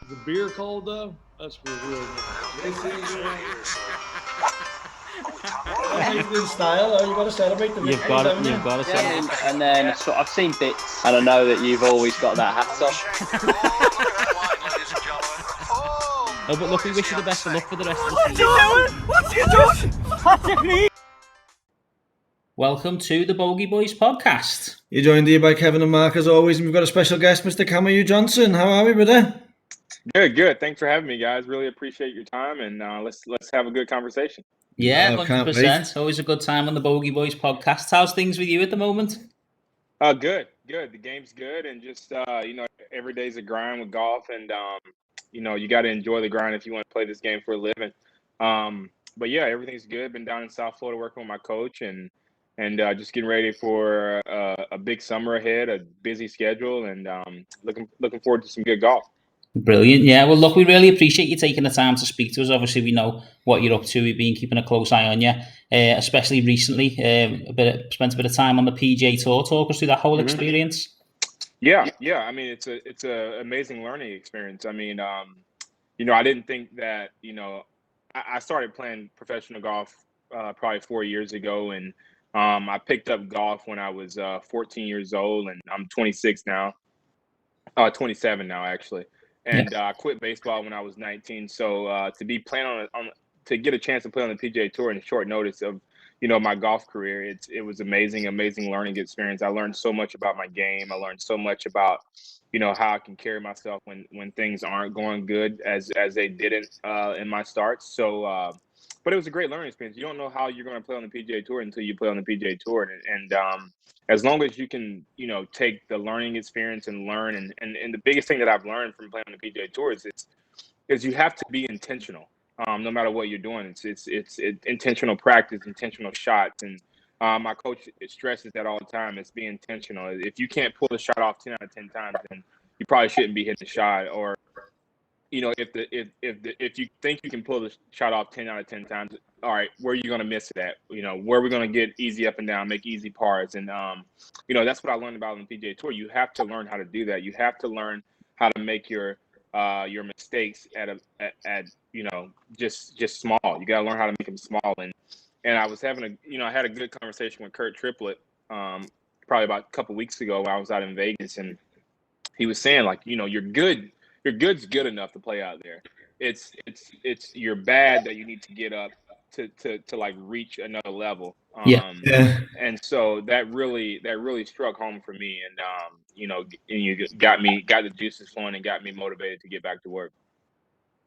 Is the beer cold though? That's for real. Amazing style. Oh, you got to celebrate the You've victories, got it. haven't you? You've got to Yeah, say. I mean, and then so I've seen bits, and I know that you've always got that hat on. Oh, but look, we wish you the best of luck for the rest of the season. What's you doing? Welcome to the Bogey Boys podcast. You're joined here by Kevin and Mark as always, and we've got a special guest, Mr. Kamaiu Johnson. How are we, brother? Good. Thanks for having me, guys. Really appreciate your time, and let's have a good conversation. Yeah, Oh, can't 100%. Always a good time on the Bogey Boys podcast. How's things with you at the moment? Good. The game's good, and just every day's a grind with golf, and you got to enjoy the grind if you want to play this game for a living. But yeah, everything's good. Been down in South Florida working with my coach, and just getting ready for a big summer ahead, a busy schedule, and looking forward to some good golf. Brilliant. Yeah, well, look, we really appreciate you taking the time to speak to us. Obviously, we know what you're up to. We've been keeping a close eye on you, especially recently. Spent a bit of time on the PGA Tour. Talk us through that whole experience. Yeah. I mean, it's a amazing learning experience. I mean, I didn't think that, I started playing professional golf probably 4 years ago, and I picked up golf when I was 14 years old, and I'm 26 now, 27 now actually, and I quit baseball when I was 19. So to be playing to get a chance to play on the PGA Tour in short notice of my golf career, it was amazing learning experience. I learned so much about my game. I learned so much about how I can carry myself when things aren't going good as they didn't in my starts. So but it was a great learning experience. You don't know how you're going to play on the PGA Tour until you play on the PGA Tour, and as long as you can take the learning experience and learn, and the biggest thing that I've learned from playing on the PGA Tour is you have to be intentional. No matter what you're doing, it's intentional practice, intentional shots, and my coach stresses that all the time. It's being intentional. If you can't pull the shot off 10 out of 10 times, then you probably shouldn't be hitting the shot. Or if you think you can pull the shot off 10 out of 10 times, all right, where are you going to miss it at? Where are we going to get easy up and down, make easy pars? And that's what I learned about on the PGA Tour. You have to learn how to do that. You have to learn how to make your mistakes at just small. You got to learn how to make them small. And I was having I had a good conversation with Kurt Triplett probably about a couple weeks ago when I was out in Vegas, and he was saying, like, your good's good enough to play out there. It's your bad that you need to get up to like reach another level. Yeah. And so that really struck home for me, and and you got the juices flowing and got me motivated to get back to work.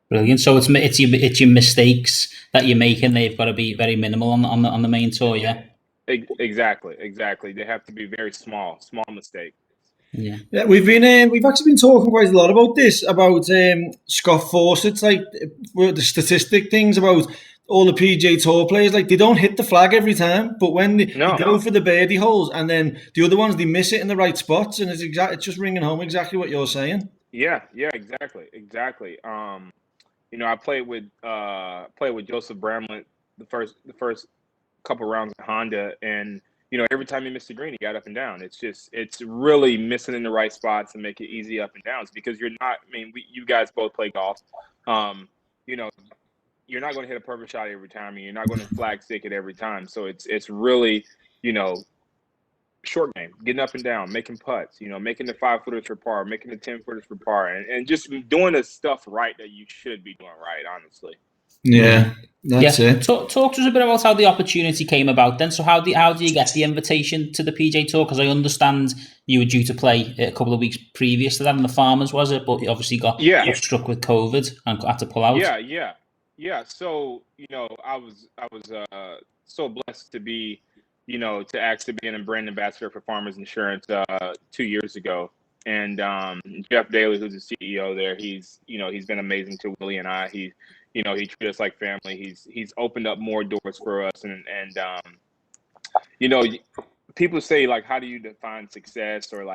Brilliant. So it's your mistakes that you're making. They've got to be very minimal on the main tour. Yeah. Exactly. They have to be very small mistakes. Yeah. We've actually been talking quite a lot about this, about Scott Fawcett's, like the statistic things about all the PGA Tour players. Like, they don't hit the flag every time, but when they go for the birdie holes, and then the other ones, they miss it in the right spots, and it's just ringing home exactly what you're saying. Yeah, exactly. I played with Joseph Bramlett the first couple rounds of Honda, and every time he missed the green, he got up and down. It's really missing in the right spots and make it easy up and downs, because you're not. I mean, you guys both play golf. You're not going to hit a perfect shot every time, and you're not going to flag stick it every time. So it's really short game, getting up and down, making putts, making the 5-footers for par, making the 10-footers for par, and just doing the stuff right that you should be doing right, honestly. Yeah, that's it. Talk to us a bit about how the opportunity came about then. So how do you get the invitation to the PGA Tour? Because I understand you were due to play a couple of weeks previous to that in the Farmers, was it? But you obviously got struck with COVID and had to pull out. Yeah. So I was so blessed to be to actually be a brand ambassador for Farmers Insurance 2 years ago. And Jeff Daly, who's the CEO there, he's been amazing to Willie and I. He treated us like family. He's opened up more doors for us, and people say, like, how do you define success, or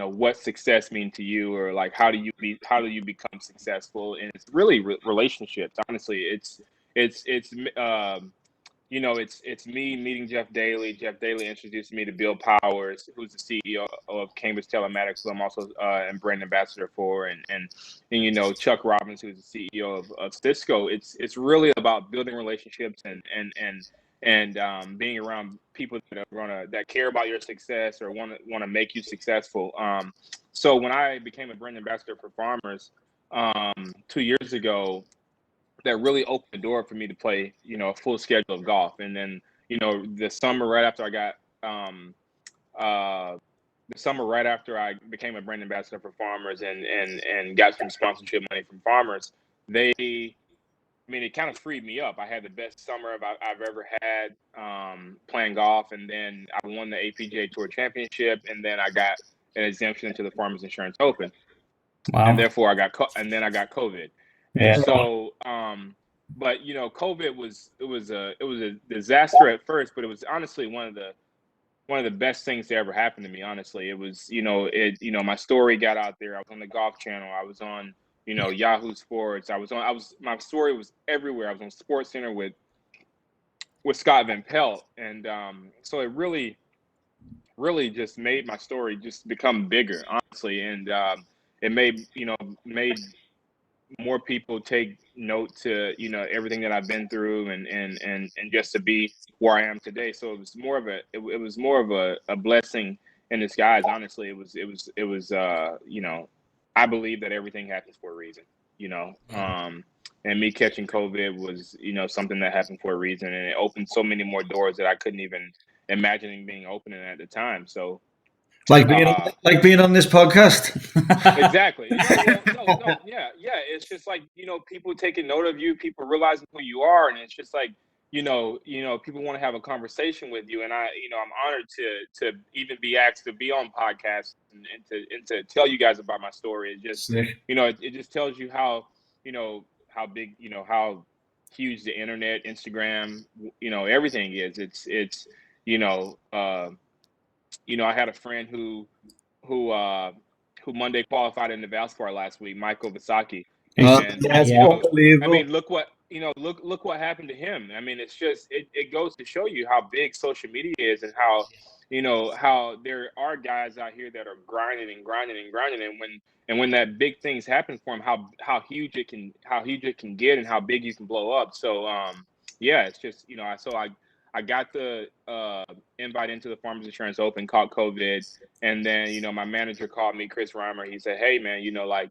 what success mean to you, or like how do you become successful? And it's really relationships. Honestly, it's it's me meeting Jeff Daly. Jeff Daly introduced me to Bill Powers, who's the CEO of Cambridge Telematics, who I'm also and brand ambassador for, and Chuck Robbins, who's the CEO of Cisco. It's really about building relationships and being around people that care about your success or want to make you successful. So when I became a brand ambassador for Farmers 2 years ago, that really opened the door for me to play, a full schedule of golf. And then, the summer right after I became a brand ambassador for Farmers and got some sponsorship money from Farmers, it kind of freed me up. I had the best summer I've ever had playing golf, and then I won the APGA Tour Championship, and then I got an exemption into the Farmers Insurance Open. Wow. And therefore I got COVID. Yeah. And so, but COVID was a disaster at first, but it was honestly one of the best things to ever happen to me. Honestly, it was my story got out there. I was on the Golf Channel. I was on Yahoo Sports. My story was everywhere. I was on Sports Center with Scott Van Pelt, and so it really just made my story just become bigger, honestly, and it made more people take note to everything that I've been through and just to be where I am today. So it was more of a blessing in disguise. Honestly, it was I believe that everything happens for a reason, and me catching COVID was something that happened for a reason, and it opened so many more doors that I couldn't even imagine being opening at the time. So like being on this podcast. Exactly. No. Yeah. It's just like, people taking note of you, people realizing who you are. And it's just like, people want to have a conversation with you. And I'm honored to even be asked to be on podcasts and to tell you guys about my story. It just, it just tells you how big, how huge the internet, Instagram, everything is. It's I had a friend who Monday qualified in the Valspar last week, Michael Visaki. Look what happened to him. It's just it goes to show you how big social media is, and how how there are guys out here that are grinding, and when that big things happen for him, how huge it can get and how big you can blow up. So it's just I got the invite into the Farmers Insurance Open, caught COVID, and then my manager called me, Chris Reimer. He said, "Hey man, like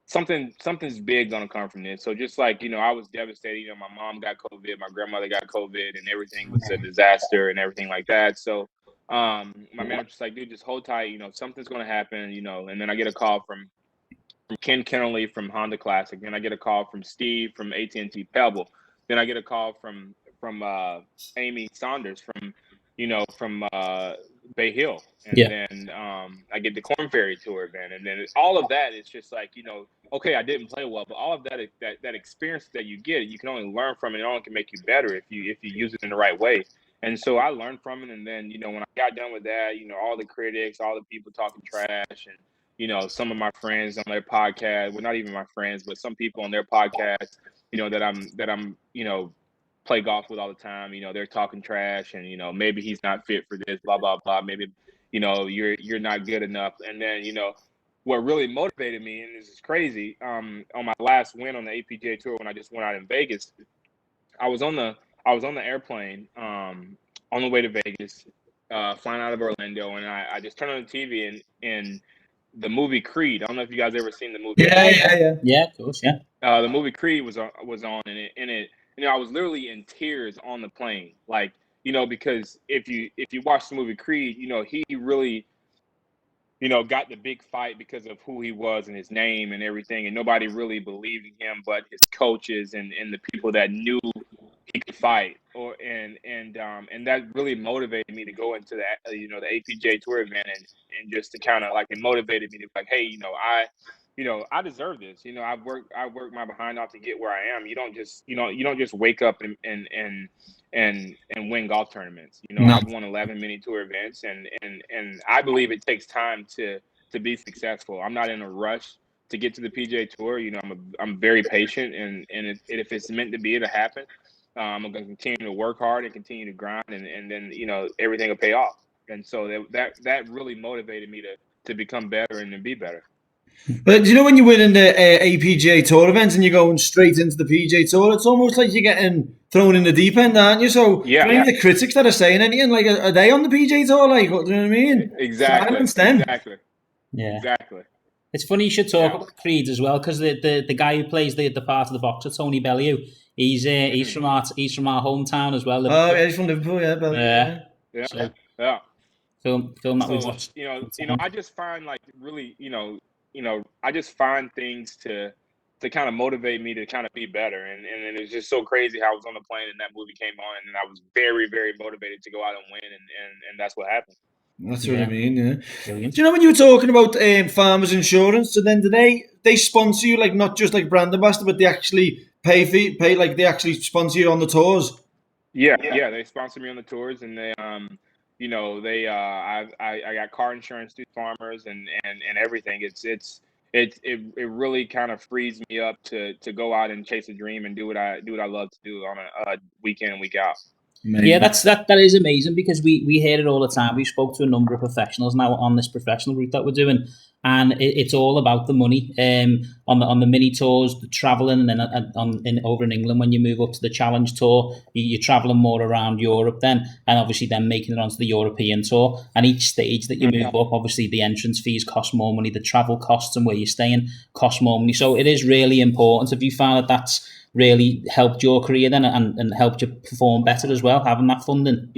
something's big gonna come from this." So just like I was devastated. My mom got COVID, my grandmother got COVID, and everything was a disaster and everything like that. So my manager's like, "Dude, just hold tight. Something's gonna happen." And then I get a call from Ken Kennerly from Honda Classic. Then I get a call from Steve from AT&T Pebble. Then I get a call from Amy Saunders from Bay Hill, and then I get the Corn Ferry Tour event, and then all of that is just like okay, I didn't play well, but all of that experience that you get, you can only learn from it. It only can make you better if you use it in the right way. And so I learned from it, and then when I got done with that, all the critics, all the people talking trash, and some of my friends on their podcast, well, not even my friends, but some people on their podcast, that I'm play golf with all the time, they're talking trash, and maybe he's not fit for this, blah blah blah, maybe you're not good enough. And then what really motivated me, and this is crazy, on my last win on the APGA Tour, when I just went out in Vegas, I was on the airplane on the way to Vegas, flying out of Orlando, and I just turned on the TV, and the movie Creed. I don't know if you guys ever seen the movie. Yeah, of course, yeah. The movie Creed was on, and it I was literally in tears on the plane, like because if you watch the movie Creed, he really got the big fight because of who he was and his name and everything, and nobody really believed in him but his coaches and the people that knew he could fight, and that really motivated me to go into the the APJ Tour event, and just to kind of like, it motivated me to like, hey, I deserve this. I've worked my behind off to get where I am. You don't just wake up and win golf tournaments. I've won 11 mini tour events, and I believe it takes time to be successful. I'm not in a rush to get to the PGA Tour. I'm very patient, and if it's meant to be, it'll happen. I'm going to continue to work hard and continue to grind, and then everything will pay off. And so that really motivated me to become better and to be better. But do you know when you win in the APGA Tour events and you're going straight into the PGA Tour, it's almost like you're getting thrown in the deep end, aren't you? So for any of the critics that are saying anything, like, are they on the PGA Tour? Like, do you know what I mean? Exactly. Exactly. Yeah. Exactly. It's funny you should talk about Creed as well, because the guy who plays the part of the boxer, Tony Bellew, he's from our hometown as well. Liverpool. Oh, yeah, he's from Liverpool, yeah. Bellew, yeah. So, yeah. Film that we've watched. I just find like really, I just find things to kind of motivate me to kind of be better. And it's just so crazy how I was on the plane and that movie came on, and I was very, very motivated to go out and win, and that's what happened. That's what I mean, yeah. Brilliant. Do you know when you were talking about Farmers Insurance, so then do they sponsor you, like not just like brand ambassador, but they actually pay like they actually sponsor you on the tours? Yeah, they sponsor me on the tours, and they I got car insurance through Farmers and everything. It really kind of frees me up to go out and chase a dream and do what I love to do on a week in and week out. Amazing. Yeah, that is amazing, because we hear it all the time. We spoke to a number of professionals now on this professional route that we're doing, and it's all about the money. On the mini tours, the traveling, and then over in England when you move up to the Challenge Tour, you're traveling more around Europe then, and obviously then making it onto the European Tour. And each stage that you move up, obviously the entrance fees cost more money, the travel costs and where you're staying cost more money. So it is really important. Have you found that that's really helped your career then and helped you perform better as well, having that funding?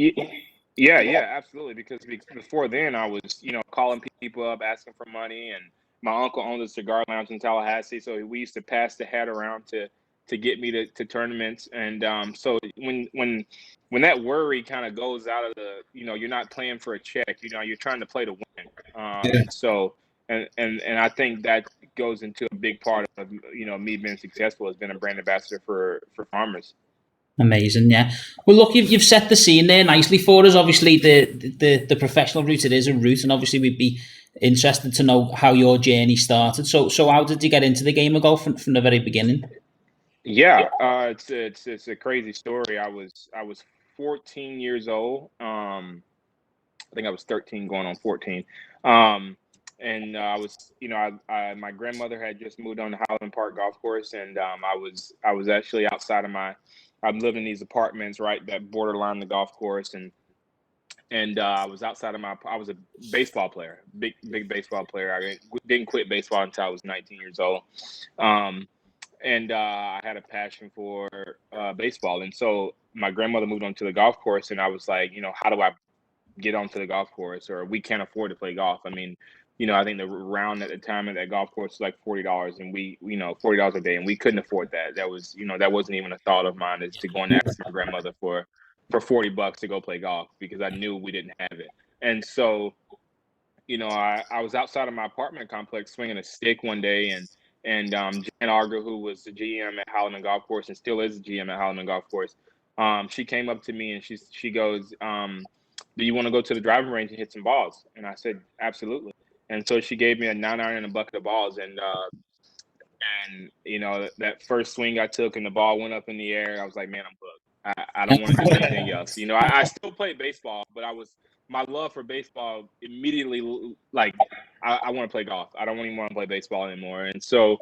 Yeah, absolutely. Because before then, I was, calling people up, asking for money, and my uncle owned a cigar lounge in Tallahassee, so we used to pass the hat around to get me to tournaments. And so when that worry kind of goes out of the, you're not playing for a check, you're trying to play to win. So and I think that goes into a big part of me being successful as being a brand ambassador for Farmers. Amazing, yeah. Well, look, you've set the scene there nicely for us. Obviously, the professional route, it is a route, and obviously we'd be interested to know how your journey started. So how did you get into the game of golf from the very beginning? Yeah, it's a crazy story. I was 14 years old. I think I was 13 going on 14. And I was, my grandmother had just moved on to Highland Park Golf Course, and I was actually outside of I'm living in these apartments right that borderline the golf course, and I was outside of I was a baseball player, big baseball player. I didn't quit baseball until I was 19 years old, and I had a passion for baseball, and so my grandmother moved on to the golf course, and I was like, how do I get onto the golf course? Or we can't afford to play golf. I mean, I think the round at the time at that golf course was like $40, and we, $40 a day, and we couldn't afford that. That was, that wasn't even a thought of mine, is to go and ask my grandmother for $40 to go play golf, because I knew we didn't have it. And so, I was outside of my apartment complex swinging a stick one day, and Jan Arger, who was the GM at Howland Golf Course and still is the GM at Howland Golf Course, she came up to me and she goes, do you want to go to the driving range and hit some balls? And I said, absolutely. And so she gave me a 9-iron and a bucket of balls, and that first swing I took and the ball went up in the air, I was like, man, I'm hooked. I don't want to do anything else. I still played baseball, but my love for baseball immediately, like, I want to play golf. I don't even want to play baseball anymore. And so,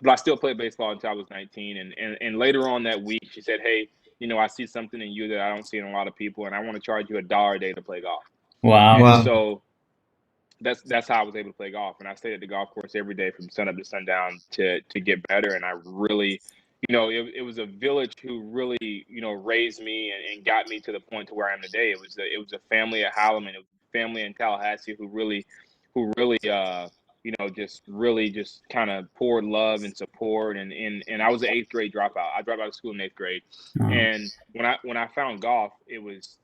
but I still played baseball until I was 19. And later on that week, she said, hey, I see something in you that I don't see in a lot of people, and I want to charge you $1 a day to play golf. Wow. And so that's how I was able to play golf. And I stayed at the golf course every day from sunup to sundown to get better. And I really, it was a village who really, raised me and got me to the point to where I am today. It was a family at Howland, it was a family in Tallahassee who really just kind of poured love and support. And I was an 8th grade dropout. I dropped out of school in 8th grade. And when I found golf, it was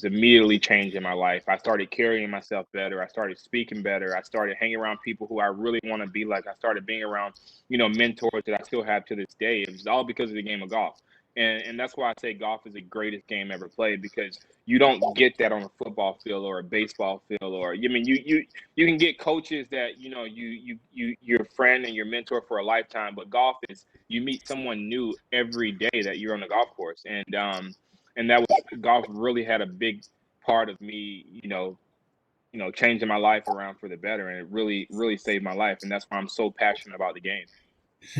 immediately changing my life. I started carrying myself better. I started speaking better. I started hanging around people who I really want to be like. I started being around, mentors that I still have to this day. It was all because of the game of golf. And that's why I say golf is the greatest game ever played, because you don't get that on a football field or a baseball field, or you can get coaches that you're a friend and your mentor for a lifetime, but golf you meet someone new every day that you're on the golf course, and that was golf really had a big part of me, changing my life around for the better, and it really saved my life, and that's why I'm so passionate about the game.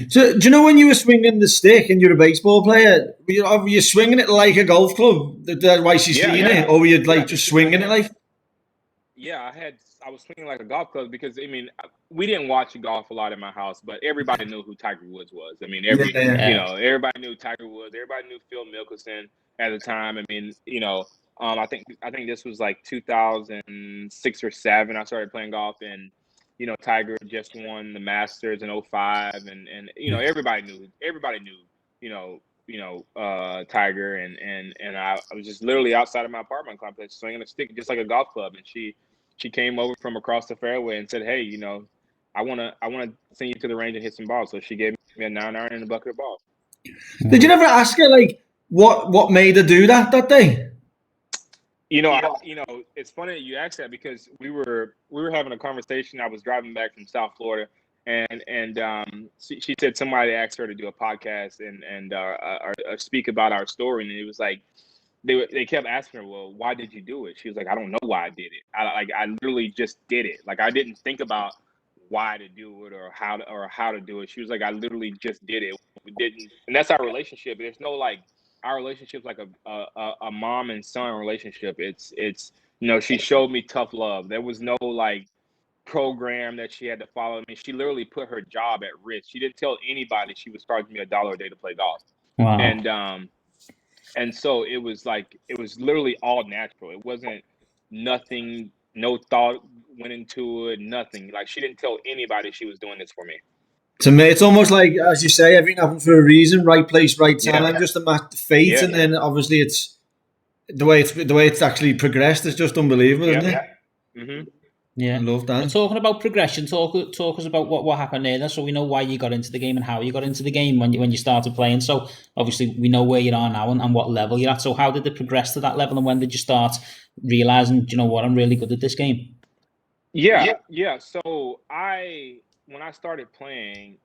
So, do you know when you were swinging the stick and you're a baseball player, were you swinging it like a golf club? That's why she's seeing it, or were you just swinging it like? Yeah, I was swinging like a golf club because we didn't watch golf a lot in my house, but everybody knew who Tiger Woods was. Everybody knew Tiger Woods. Everybody knew Phil Mickelson at the time. I think this was like 2006 or 7. I started playing golf, and Tiger just won the Masters in 05, and everybody knew Tiger, and I was just literally outside of my apartment complex swinging a stick just like a golf club, and she came over from across the fairway and said, "Hey, I want to send you to the range and hit some balls." So she gave me a 9-iron and a bucket of balls. Did you never ask her like what made her do that day? It's funny that you asked that because we were having a conversation. I was driving back from South Florida, and she said somebody asked her to do a podcast and speak about our story, and it was like they kept asking her, "Well, why did you do it?" She was like, "I don't know why I did it. I literally just did it. Like I didn't think about why to do it or how to do it." She was like, "I literally just did it. We didn't," and that's our relationship. There's no like. Our relationship's like a mom and son relationship. It's she showed me tough love. There was no like program that she had to follow. She literally put her job at risk. She didn't tell anybody she was charging me $1 a day to play golf. Wow. And so it was literally all natural. It wasn't nothing, no thought went into it, nothing. Like she didn't tell anybody she was doing this for me. To me, it's almost like, as you say, everything happened for a reason. Right place, right time. Just a match fate, and then obviously it's the way it's actually progressed is just unbelievable, isn't it? Mm-hmm. Yeah, I love that. But talking about progression, talk us about what happened there, so we know why you got into the game and how you got into the game when you started playing. So obviously we know where you are now and what level you're at. So how did it progress to that level, and when did you start realizing, you know what, I'm really good at this game? Yeah. So when I started playing,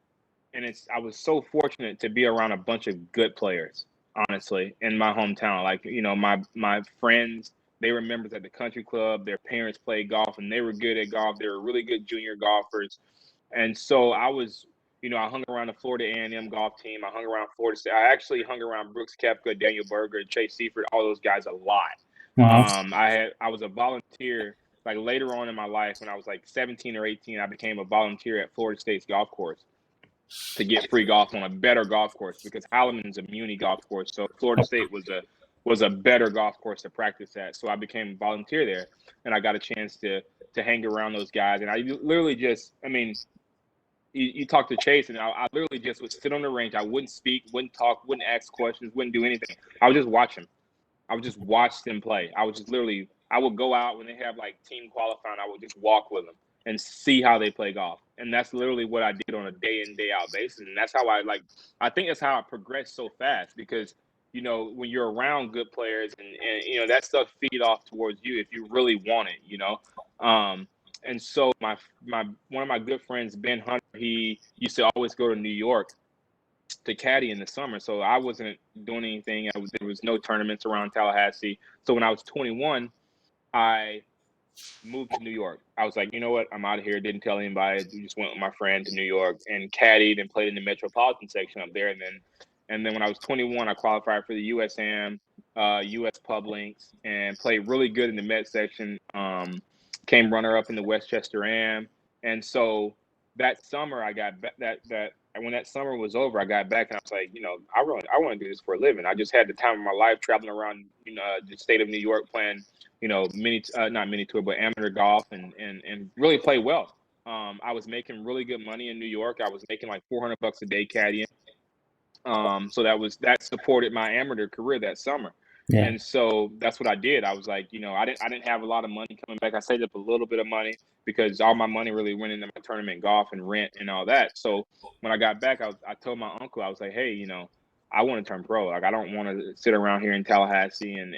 and I was so fortunate to be around a bunch of good players, honestly, in my hometown. Like, my friends, they were members at the country club. Their parents played golf, and they were good at golf. They were really good junior golfers. And so I was, I hung around the Florida A&M golf team. I hung around Florida State. I actually hung around Brooks Koepka, Daniel Berger, Chase Seifert, all those guys a lot. Wow. I was a volunteer. Like later on in my life, when I was like 17 or 18, I became a volunteer at Florida State's golf course to get free golf on a better golf course, because Halliman's a muni golf course. So Florida State was a better golf course to practice at. So I became a volunteer there, and I got a chance to hang around those guys. And I literally just, you talk to Chase, and I literally just would sit on the range. I wouldn't speak, wouldn't talk, wouldn't ask questions, wouldn't do anything. I would just watch them. I would just watch them play. I would go out when they have like team qualifying. I would just walk with them and see how they play golf. And that's literally what I did on a day in, day out basis. And that's how I think that's how I progressed so fast, because, when you're around good players and that stuff feed off towards you if you really want it, and so my one of my good friends, Ben Hunter, he used to always go to New York to caddy in the summer. So I wasn't doing anything. There was no tournaments around Tallahassee. So when I was 21, I moved to New York. I was like, you know what? I'm out of here. Didn't tell anybody. Just went with my friend to New York and caddied and played in the metropolitan section up there. And then when I was 21, I qualified for the USAM, US Pub Links, and played really good in the Met section. Came runner up in the Westchester Am. And so that summer, I got when that summer was over, I got back and I was like, I want to do this for a living. I just had the time of my life traveling around, the state of New York playing, not mini tour, but amateur golf and really play well. I was making really good money in New York. I was making like $400 a day caddying. So that supported my amateur career that summer. Yeah. And so that's what I did. I was like, I didn't have a lot of money coming back. I saved up a little bit of money because all my money really went into my tournament golf and rent and all that. So when I got back, I told my uncle, I was like, hey, I want to turn pro. Like I don't want to sit around here in Tallahassee and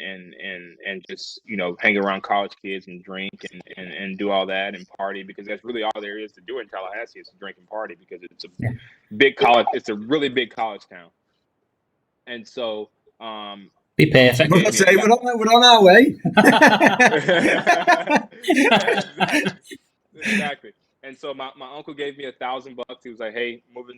just, you know, hang around college kids and drink and do all that and party, because that's really all there is to do in Tallahassee is to drink and party, because it's a big college. It's a really big college town. And so, be perfect. We're on our way. Exactly. And so my uncle gave me $1,000. He was like, "Hey, move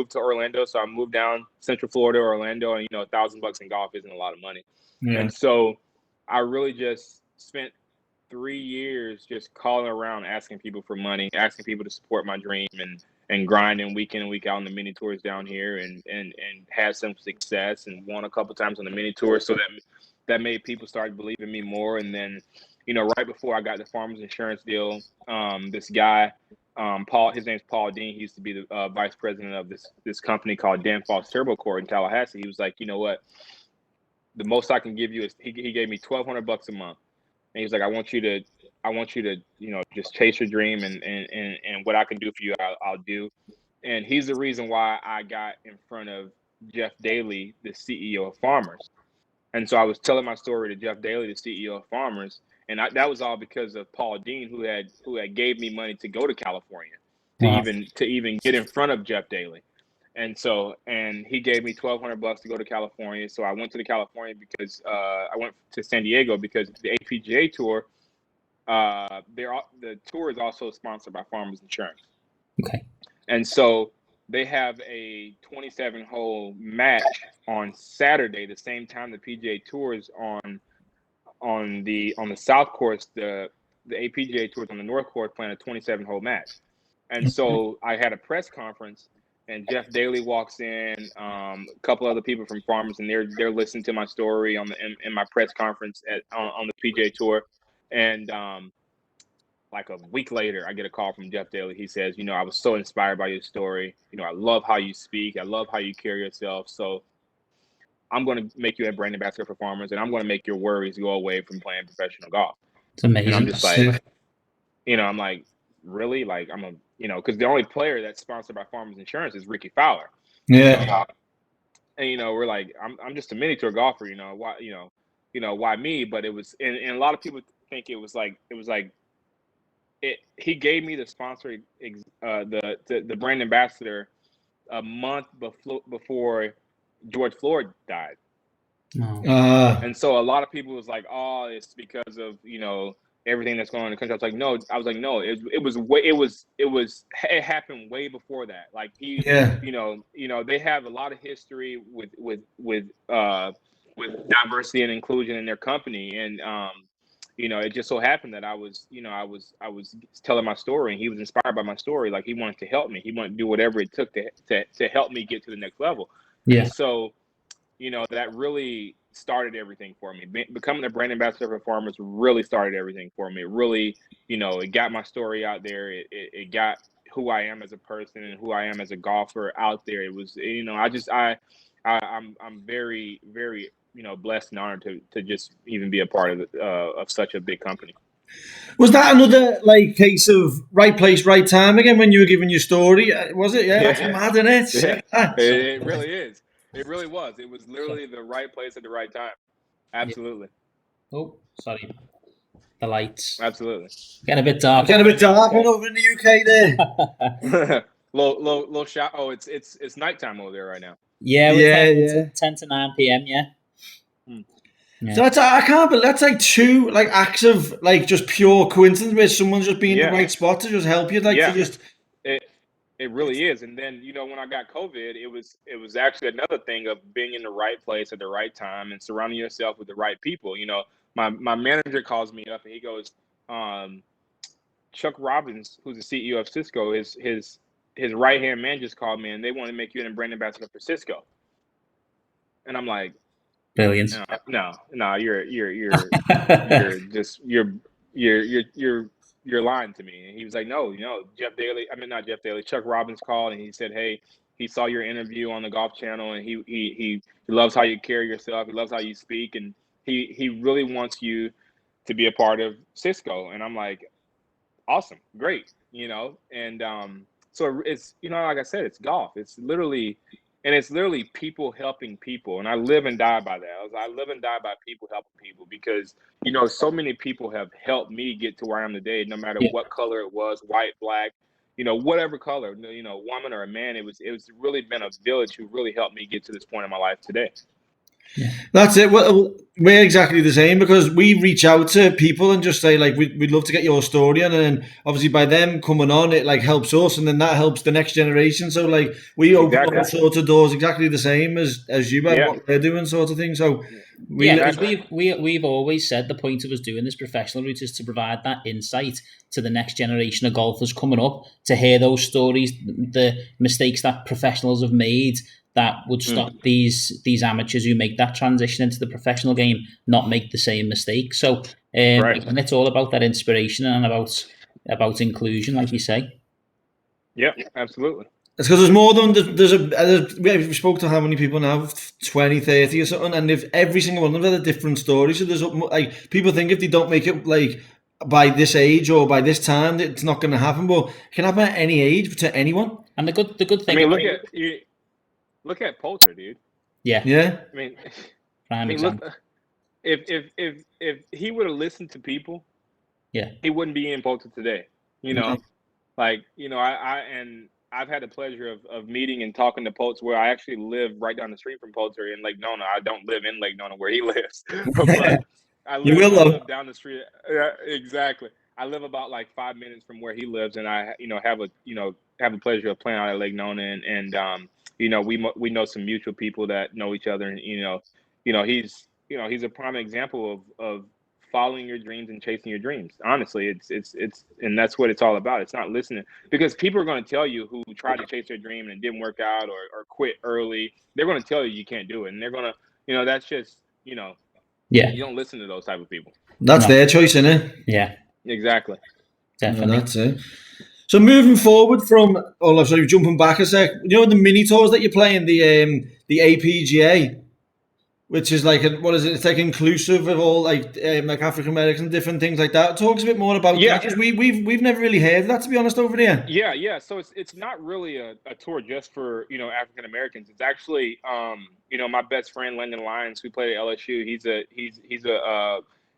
to Orlando." So I moved down Central Florida, Orlando, and you know, $1,000 in golf isn't a lot of money. Yeah. And so I really just spent 3 years just calling around, asking people for money, asking people to support my dream, and grinding week in and week out on the mini tours down here, and had some success and won a couple times on the mini tour. So that made people start believing me more. And then, you know, right before I got the Farmers Insurance deal, this guy, Paul, his name's Paul Dean. He used to be the vice president of this company called Danfoss Turbo Court in Tallahassee. He was like, "You know what? The most I can give you is," he gave me $1,200 a month, and he was like, I want you to, you know, just chase your dream, and what I can do for you, I'll do." And he's the reason why I got in front of Jeff Daly, the CEO of Farmers. And so I was telling my story to Jeff Daly, the CEO of Farmers, and that was all because of Paul Dean, who had gave me money to go to California to even get in front of Jeff Daly. And so, and he gave me $1,200 to go to California. So I went to California because I went to San Diego because the APGA tour, the tour is also sponsored by Farmers Insurance. Okay. And so they have a 27-hole match on Saturday, the same time the PGA Tour is on the south course. The APGA Tour is on the north course playing a 27-hole match. And so I had a press conference, and Jeff Daly walks in, a couple other people from Farmers, and they're listening to my story in my press conference on the PGA Tour. And like a week later, I get a call from Jeff Daly. He says, "You know, I was so inspired by your story. You know, I love how you speak. I love how you carry yourself. So I'm going to make you a brand ambassador for Farmers, and I'm going to make your worries go away from playing professional golf." It's amazing. And I'm just like, you know, I'm like, really? Like, I'm because the only player that's sponsored by Farmers Insurance is Ricky Fowler. Yeah. And, you know, we're like, I'm just a mini tour golfer, you know, why, why me? But it was, and a lot of people think it was like, he gave me the sponsor, the brand ambassador a month before George Floyd died. And so a lot of people was like, "Oh, it's because of, you know, everything that's going on in the country." No, it happened way before that. Like you know, they have a lot of history with diversity and inclusion in their company. And you know, it just so happened that I was telling my story, and he was inspired by my story. Like he wanted to help me. He wanted to do whatever it took to help me get to the next level. Yeah. And so, you know, that really started everything for me. Becoming a brand ambassador for Farmers really started everything for me. It really, you know, it got my story out there. It got who I am as a person and who I am as a golfer out there. It was, you know, I'm very, very, you know, blessed and honored to just even be a part of such a big company. Was that another like case of right place, right time again when you were giving your story? Was it? Yeah, that's mad, isn't it? Yeah. It really is. It really was. It was literally the right place at the right time. Absolutely. Oh, sorry. The lights. Absolutely. Getting a bit dark. Getting a bit dark over in the UK there. Low shot. Oh, it's nighttime over there right now. Yeah, 10 to 9 p.m. Yeah. Yeah. So I can't believe that's like two like acts of like just pure coincidence where someone's just being in the right spot to just help you. Like to just It really is. And then, you know, when I got COVID, it was actually another thing of being in the right place at the right time and surrounding yourself with the right people. You know, my manager calls me up and he goes, Chuck Robbins, who's the CEO of Cisco, his right-hand man just called me and they want to make you an brand ambassador for Cisco. And I'm like, brilliant. No, you're lying to me. And he was like, no, you know, not Jeff Daly, Chuck Robbins called and he said, hey, he saw your interview on the Golf Channel and he loves how you carry yourself. He loves how you speak. And he really wants you to be a part of Cisco. And I'm like, awesome, great, you know? And so it's, you know, like I said, it's golf. It's literally, And it's literally people helping people. And I live and die by that. I live and die by people helping people because, you know, so many people have helped me get to where I am today, no matter what color it was, white, black, you know, whatever color, you know, woman or a man. It was really been a village who really helped me get to this point in my life today. That's it. Well, we're exactly the same because we reach out to people and just say like we'd love to get your story, and then obviously by them coming on, it like helps us, and then that helps the next generation. So like we open all sorts of doors exactly the same as you and what they're doing, sort of thing. So because we've always said the point of us doing this professional route is to provide that insight to the next generation of golfers coming up, to hear those stories, the mistakes that professionals have made that would stop these amateurs who make that transition into the professional game not make the same mistake. So and it's all about that inspiration and about inclusion, like you say. Yeah, absolutely. It's because there's more than we spoke to how many people now, 20, 30 or something, and if every single one of them had a different story. So there's like people think if they don't make it like by this age or by this time, it's not going to happen. But it can happen at any age to anyone. And the good thing. I mean, look at Poulter, dude. Yeah. I mean, look, if he would have listened to people, he wouldn't be in Poulter today. You know, like, you know, I've had the pleasure of meeting and talking to Poulter, where I actually live right down the street from Poulter in Lake Nona. I don't live in Lake Nona where he lives, but I live down the street. Exactly. I live about like 5 minutes from where he lives, and I, you know, have the pleasure of playing out at Lake Nona, and you know, we know some mutual people that know each other, and you know, he's a prime example of following your dreams and chasing your dreams. Honestly, it's and that's what it's all about. It's not listening, because people are going to tell you who tried to chase their dream and it didn't work out or quit early. They're going to tell you can't do it, and they're going to, you know, that's just, you know, you don't listen to those type of people. That's their choice, isn't it? Yeah, exactly. Definitely. No, that's it. So moving forward from, jumping back a sec. You know the mini tours that you're playing, the APGA, which is like it's like inclusive of all like African Americans, different things like that. Talk a bit more about that, because we've never really heard of that, to be honest, over here. Yeah. So it's not really a tour just for, you know, African Americans. It's actually you know, my best friend Landon Lyons, who played at LSU.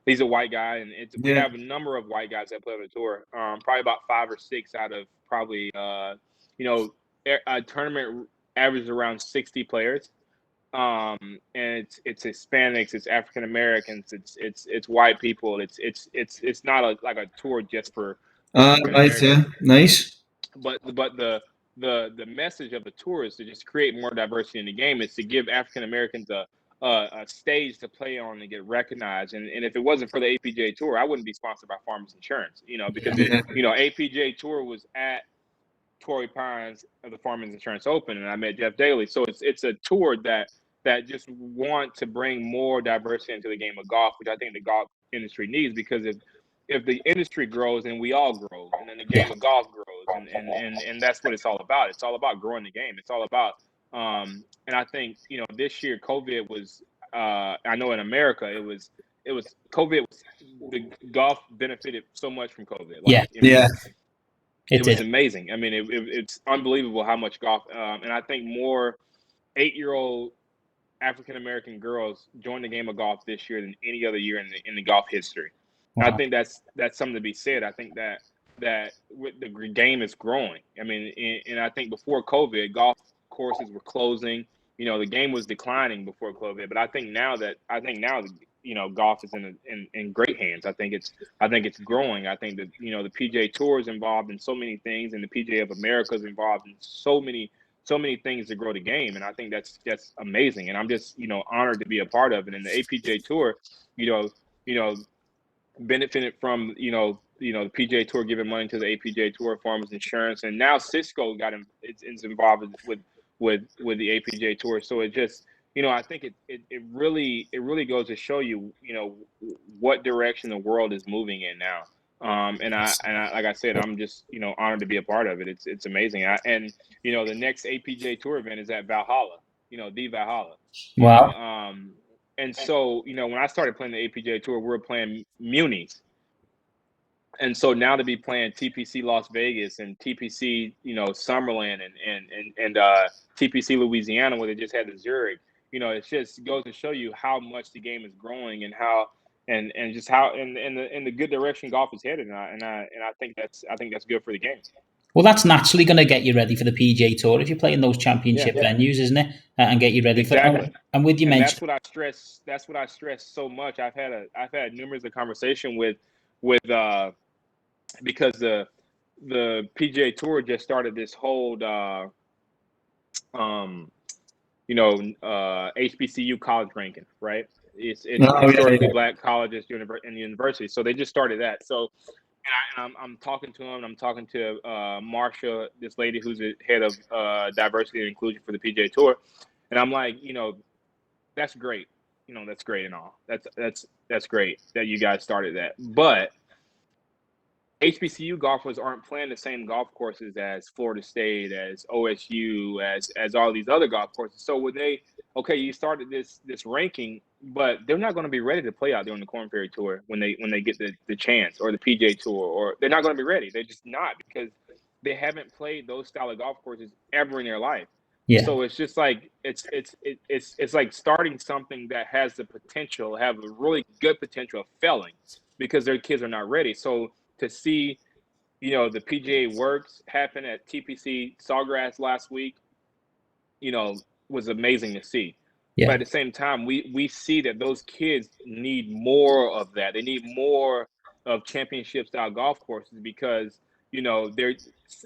He's a white guy, and we have a number of white guys that play on the tour. Probably about 5 or 6 out of probably you know, a tournament averages around 60 players. And it's Hispanics, it's African Americans, it's white people. It's not like a tour just for nice. But the message of the tour is to just create more diversity in the game. Is to give African Americans a stage to play on and get recognized. And if it wasn't for the APJ Tour, I wouldn't be sponsored by Farmers Insurance. You know, because you know, APJ Tour was at Torrey Pines of the Farmers Insurance Open, and I met Jeff Daly. So it's a tour that just want to bring more diversity into the game of golf, which I think the golf industry needs, because if the industry grows, then we all grow, and then the game of golf grows, and that's what it's all about. It's all about growing the game. It's all about and I think, you know, this year COVID was I know in America it was COVID was, the golf benefited so much from COVID. Like, it was amazing. I mean, it's unbelievable how much golf and I think more 8-year-old African American girls joined the game of golf this year than any other year in the golf history. Wow. I think that's something to be said. I think that the game is growing. I mean, and I think before COVID, golf courses were closing. You know, the game was declining before COVID. But I think now, you know, golf is in great hands. I think it's growing. I think that, you know, the PGA Tour is involved in so many things, and the PGA of America is involved in so many things to grow the game, and I think that's amazing. And I'm just, you know, honored to be a part of it. And the APJ Tour, you know, benefited from, you know, the PGA Tour giving money to the APJ Tour, Farmers Insurance, and now Cisco is involved with the APJ Tour. So it just, you know, I think it really goes to show you, you know, what direction the world is moving in now. And I like I said, I'm just, you know, honored to be a part of it. It's amazing. And you know, the next APJ Tour event is at Valhalla. You know, the Valhalla. Wow. And so, you know, when I started playing the APJ Tour, we were playing munis. And so now to be playing TPC Las Vegas and TPC, Summerland and TPC Louisiana, where they just had the Zurich, it just goes to show you how much the game is growing and how and just how in the good direction golf is headed. And I think that's good for the game. Well, that's naturally going to get you ready for the PGA Tour if you're playing those championship venues, isn't it? And get you ready for exactly. And with you mentioned, that's what I stress so much. I've had numerous of conversation with because the PGA Tour just started this whole HBCU college ranking, right? It's historically black colleges and universities. So they just started that. So and I'm talking to him. I'm talking to Marsha, this lady who's the head of diversity and inclusion for the PGA Tour, and I'm like, that's great. That's great and all. That's great that you guys started that. But HBCU golfers aren't playing the same golf courses as Florida State, as OSU, as all these other golf courses. So when you started this ranking, but they're not going to be ready to play out there on the Korn Ferry Tour when they get the chance, or the PGA Tour, or they're not going to be ready. They're just not, because they haven't played those style of golf courses ever in their life. Yeah. So it's just like it's like starting something that has the potential, have a really good potential of failing, because their kids are not ready. So to see, the PGA Works happen at TPC Sawgrass last week, was amazing to see. Yeah. But at the same time, we see that those kids need more of that. They need more of championship style golf courses, because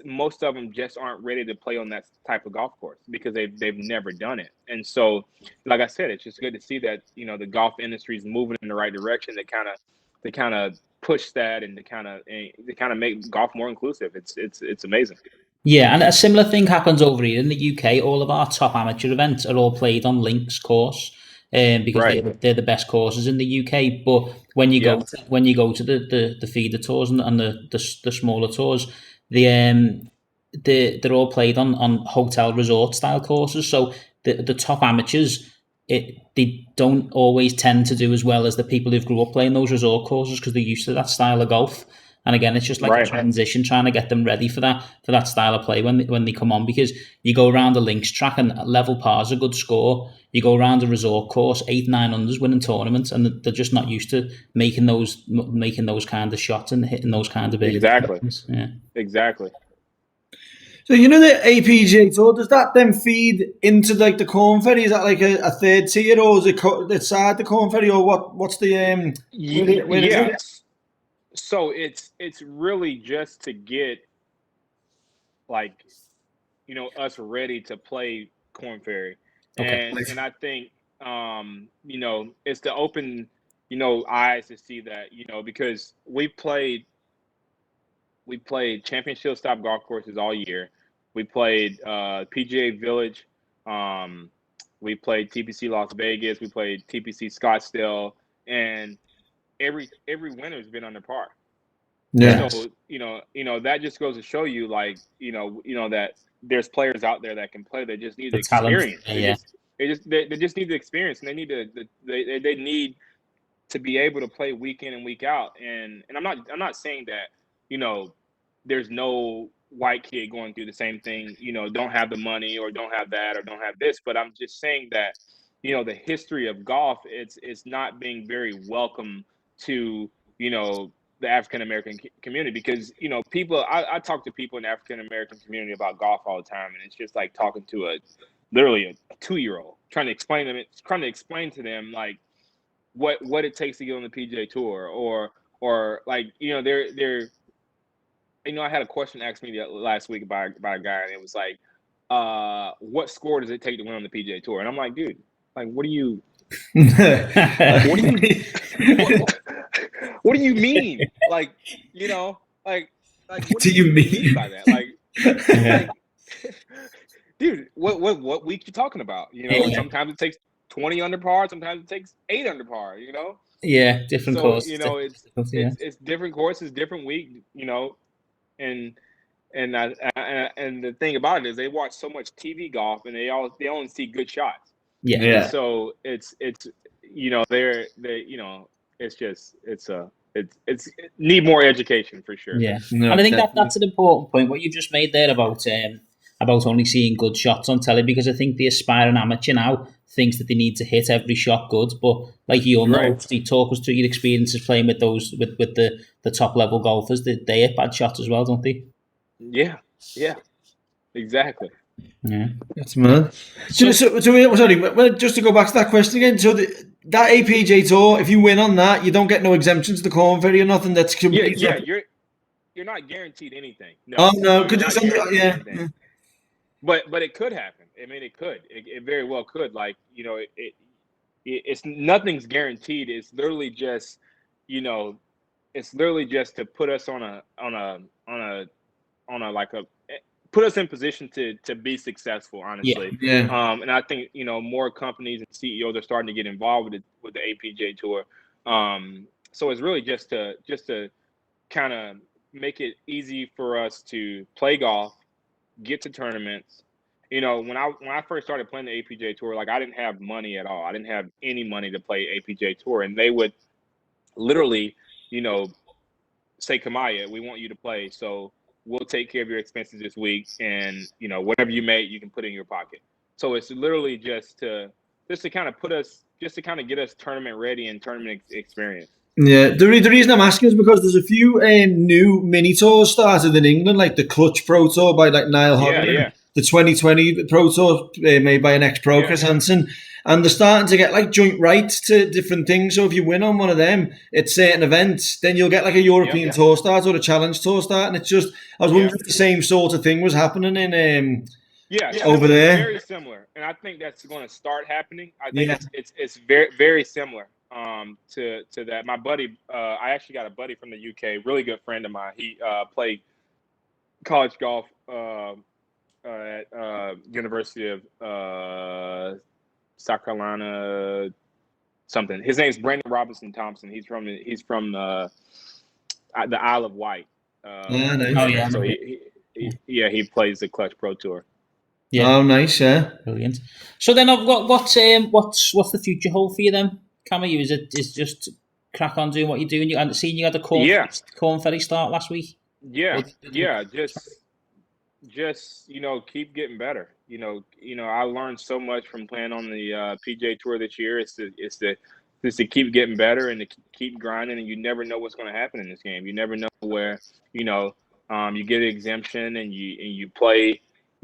most of them just aren't ready to play on that type of golf course, because they've never done it. And so, like I said, it's just good to see that the golf industry is moving in the right direction. They kind of push that and to kind of make golf more inclusive. It's amazing. Yeah, and a similar thing happens over here in the UK. All of our top amateur events are all played on links course, because they're the best courses in the UK. But when you go to the feeder tours and the smaller tours, they're all played on hotel resort style courses. So the top amateurs, they don't always tend to do as well as the people who've grew up playing those resort courses, because they're used to that style of golf. And again, it's just like a transition, trying to get them ready for that style of play when they come on, because you go around the links track and level par's a good score. You go around a resort course, 8-9 unders, winning tournaments, and they're just not used to making those kind of shots and hitting those kind of exactly. Yeah, exactly. So the APGA Tour, does that then feed into like the Korn Ferry? Is that like a third tier, or is it outside the Korn Ferry, or what? What's the where is it? So it's really just to get us ready to play Korn Ferry, and I think it's to open eyes to see that, because we played championship style golf courses all year. We played PGA Village, we played TPC Las Vegas, we played TPC Scottsdale, and every winner has been under par. Yeah. So that just goes to show you, that there's players out there that can play. They just need the experience. They just need the experience, and they need to be able to play week in and week out. And I'm not saying that there's no white kid going through the same thing. Don't have the money, or don't have that, or don't have this. But I'm just saying that the history of golf, it's not being very welcome to the African American community, because people, I talk to people in the African American community about golf all the time, and it's just like talking to literally a 2-year-old, trying to explain to them like what it takes to get on the PGA Tour, or like they're I had a question asked me last week by a guy, and it was like, what score does it take to win on the PGA Tour? And I'm like, dude, like, what do you what do you mean? Like, what do you mean by that? Like, dude, what week you talking about? Sometimes it takes 20 under par, sometimes it takes 8 under par. Yeah, different courses. It's different courses, different week. And the thing about it is they watch so much TV golf, and they only see good shots. Yeah. So it's it's need more education for sure. Yeah, No, and I think definitely. that's an important point what you just made there about only seeing good shots on telly, because I think the aspiring amateur now thinks that they need to hit every shot good. But like you'll know, obviously, talk us through your experiences playing with those with the top level golfers. They hit bad shots as well, don't they? Yeah, exactly. Yeah, That's mad. Just to go back to that question again. So that APJ Tour, if you win on that, you don't get no exemptions to Corn Ferry or nothing. That's complete. Yeah. You're not guaranteed anything. No. Oh no, you're could not you? guaranteed Yeah. anything. But it could happen. I mean, it could. It very well could. Like, you know, it's nothing's guaranteed. It's literally just, you know, it's literally just to put us on a like a put us in position to be successful, honestly. Yeah. And I think, you know, more companies and CEOs are starting to get involved with the APJ Tour. So it's really just to kind of make it easy for us to play golf, get to tournaments. You know, when I first started playing the APJ Tour, like I didn't have money at all. I didn't have any money to play APJ Tour, and they would literally, you know, say, Kamaiu, we want you to play, so we'll take care of your expenses this week, and you know, whatever you make, you can put in your pocket. So it's literally just to kind of get us tournament ready and tournament experience. Yeah, the reason I'm asking is because there's a few new mini tours started in England, like the Clutch Pro Tour by like Niall Hogan, the 2020 Pro Tour made by an ex-pro, Chris Hansen, and they're starting to get like joint rights to different things. So if you win on one of them at certain events, then you'll get like a European Tour start or a Challenge Tour start, and it's just, I was wondering if the same sort of thing was happening in over there. Very similar, and I think that's going to start happening. I think it's very, very similar. To that, my buddy, I actually got a buddy from the UK, really good friend of mine. He played college golf at University of South Carolina, something. His name's Brandon Robinson Thompson. He's from the Isle of Wight. Nice. So he plays the Clutch Pro Tour. Yeah. Oh, nice. Yeah. Brilliant. So then, what's the future hold for you then, Kamaiu? Is just crack on doing what you're doing? You seen you had the Corn Ferry start last week. Yeah. Just you know, keep getting better. You know, I learned so much from playing on the PJ Tour this year. It's to keep getting better and to keep grinding. And you never know what's going to happen in this game. You never know where, you know, you get an exemption and you play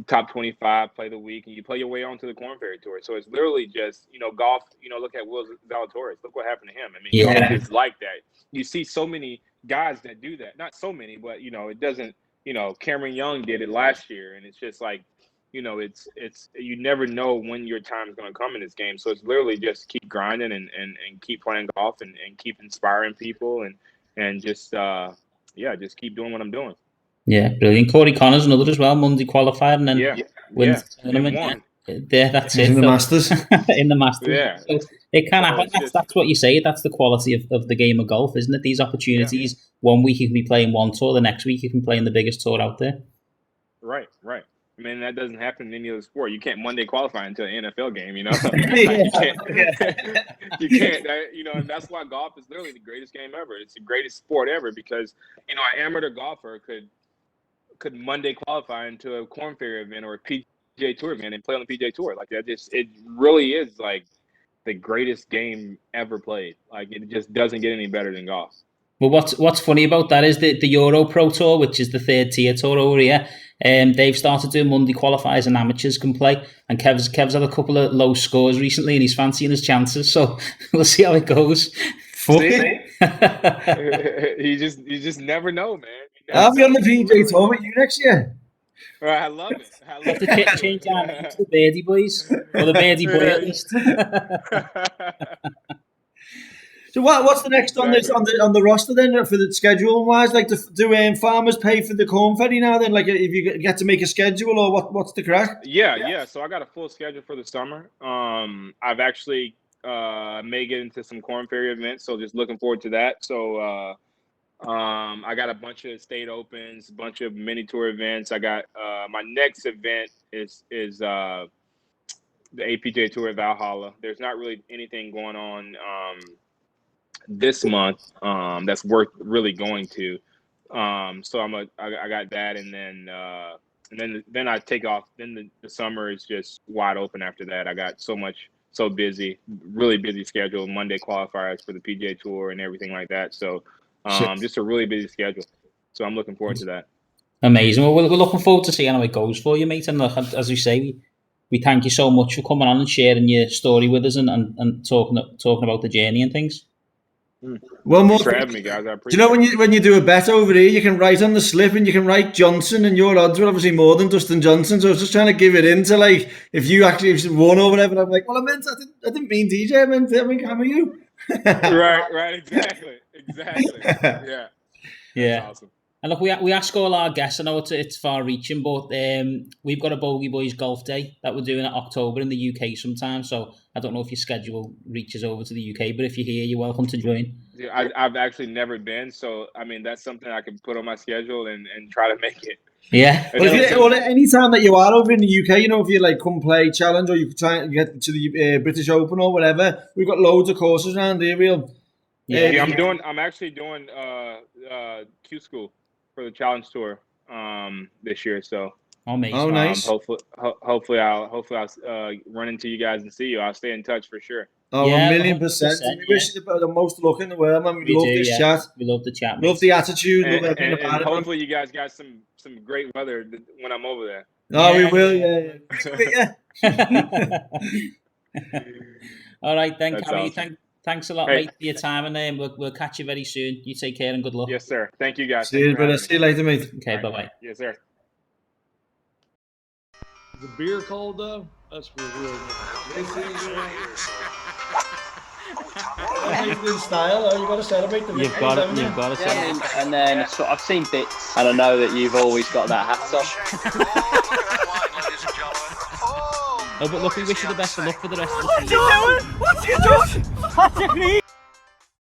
top 25, play the week, and you play your way on to the Corn Ferry Tour. So it's literally just, you know, golf. You know, look at Will Zalatoris. Look what happened to him. I mean, golf is like that. You see so many guys that do that. Not so many, but you know, it doesn't. You know, Cameron Young did it last year, and it's just like, you know, it's you never know when your time is going to come in this game. So it's literally just keep grinding and keep playing golf and keep inspiring people and just just keep doing what I'm doing. Yeah, brilliant. Corey Connors another as well, Monday qualified, and then wins the tournament. Yeah, that's it. In the Masters. In the Masters. Yeah. So it can happen. That's what you say. That's the quality of the game of golf, isn't it? These opportunities. Yeah. One week you can be playing one tour, the next week you can play in the biggest tour out there. Right. I mean, that doesn't happen in any other sport. You can't Monday qualify into an NFL game, you know? You can't. You know, and that's why golf is literally the greatest game ever. It's the greatest sport ever because, you know, an amateur golfer could Monday qualify into a Corn Ferry event or a PGA Tour event and play on the PGA Tour. Like that, it really is like the greatest game ever played. Like it just doesn't get any better than golf. Well, what's funny about that is the Euro Pro Tour, which is the third tier tour over here. They've started doing Monday qualifiers and amateurs can play. And Kev's had a couple of low scores recently, and he's fancying his chances. So we'll see how it goes. See? you just never know, man. I'll be on the PJ Tour with you next year. I love it. Have to change our name to the Birdie Boys or the Birdie Boy at least. So what's the next on the roster then for the schedule wise? Like, do farmers pay for the Corn Ferry now? Then, like, if you get to make a schedule or what's the crack? Yeah. So I got a full schedule for the summer. I've actually may get into some Corn Ferry events, so just looking forward to that. So I got a bunch of state opens, a bunch of mini tour events. I got my next event is the APJ Tour at Valhalla. There's not really anything going on this month that's worth really going to. So I got that, and then I take off. Then the summer is just wide open after that. I got so busy, really busy schedule. Monday qualifiers for the PGA Tour and everything like that. So just a really busy schedule. So I'm looking forward to that. Amazing. Well, we're looking forward to seeing how it goes for you, mate. And look, as we say, we thank you so much for coming on and sharing your story with us and talking about the journey and things. One more. Thanks for having me, guys. I appreciate do you know when you do a bet over here, you can write on the slip and you can write Johnson, and your odds were obviously more than Dustin Johnson. So I was just trying to give it into like if you won or whatever. I'm like, well, I didn't mean DJ. I meant Kamaiu. Right, exactly. Yeah. That's awesome. And look, we ask all our guests. I know it's far-reaching, but we've got a Bogey Boys Golf Day that we're doing in October in the UK sometime. So I don't know if your schedule reaches over to the UK, but if you're here, you're welcome to join. Yeah, I've actually never been, so I mean that's something I can put on my schedule and try to make it. Yeah. Well, any time that you are over in the UK, if you like come play challenge or you try and get to the British Open or whatever, we've got loads of courses around here. I'm actually doing Q School for the Challenge Tour this year. So amazing. Oh, nice. Hopefully I'll run into you guys and see you. I'll stay in touch for sure. Oh, yeah, 1,000,000%. We wish you the most luck in the world, man. We love this chat. We love the chat. Love the attitude. And, love everything about it. Hopefully you guys got some great weather when I'm over there. Oh, we will. Yeah. All right, then, Kamaiu. Awesome. Thanks a lot, mate, for your time, and we'll catch you very soon. You take care and good luck. Yes, sir. Thank you, guys. See you later, mate. Okay, bye-bye. Yes, sir. The beer cold though? That's real good. In style, you got to celebrate the You've got to celebrate. And then so I've seen bits, and I know that you've always got that hat on. Oh, but look, we wish you the best of luck for the rest of the season. What are you doing? What's he doing?